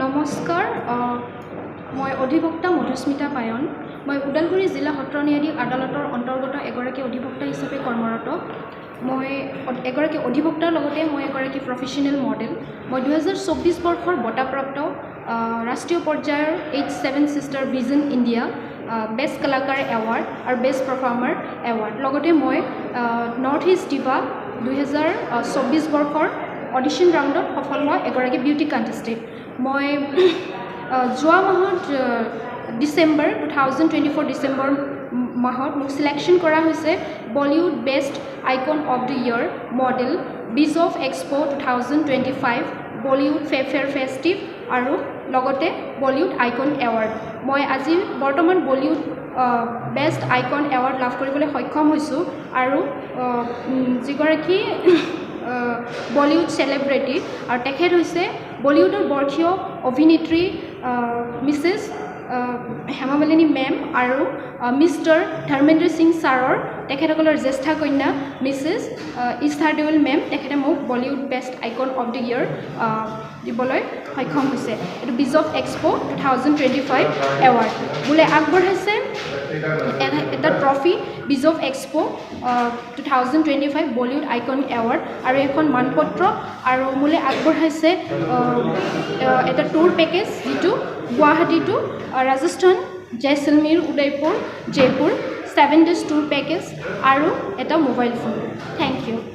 নমস্কাৰ মই অধিবক্তা মধুস্মিতা পায়ন মই ওদালগুৰি জিলা সত্ৰ ন্যায়াধীশ আদালতৰ অন্তৰ্গত এগৰাকী অধিবক্তা হিচাপে কৰ্মৰত মই এগৰাকী অধিবক্তাৰ লগতে মই এগৰাকী প্ৰফেশ্যনেল মডেল মই 2024 বৰ্ষৰ বঁটাপ্ৰাপ্ত ৰাষ্ট্ৰীয় পৰ্যায়ৰ H7 Sister Vision India best কলাকাৰ এৱাৰ্ড আৰু বেষ্ট পাৰফৰ্মাৰ এৱাৰ্ড লগতে মই নৰ্থ ইষ্ট ডিভা 2024 বৰ্ষৰ অডিশ্যন ৰাউণ্ডত সফল হোৱা এগৰাকী বিউটি কণ্টেষ্টেণ্ট মই যোৱা মাহত ডিচেম্বৰ 2024 ডিচেম্বৰ মাহত মোক চিলেকশ্যন কৰা হৈছে Bollywood best icon of the year model biz of expo 2025 Bollywood fair festive আৰু লগতে বলিউড আইকন এৱাৰ্ড মই আজি বৰ্তমান বলিউড বেষ্ট আইকন এৱাৰ্ড লাভ কৰিবলৈ সক্ষম হৈছোঁ আৰু যিগৰাকী বলিউড চেলিব্ৰিটি আৰু তেখেত হৈছে বলিউডৰ বৰ্ষীয় অভিনেত্ৰী মিছেছ হেমামালিনী মেম আৰু মিষ্টাৰ ধৰ্মেন্দ্ৰ সিং ছাৰৰ তেখেতসকলৰ জ্যেষ্ঠ কন্যা মিছেছ ইস্তাৰ দেউল মেম তেখেতে মোক Bollywood best icon of the year দিবলৈ সক্ষম হৈছে এইটো বিজ অফ এক্সপো 2025 এৱাৰ্ড বোলে আগবঢ়াইছে এটা ট্ৰফি বিজ of expo 2025 Bollywood icon award আৰু এখন মানপত্ৰ আৰু মোলৈ আগবঢ়াইছে এটা টুৰ পেকেজ যিটো Guwahati to Rajasthan Jaisalmer Udaipur Jaipur 7 days tour package আৰু এটা মোবাইল ফোন থেংক ইউ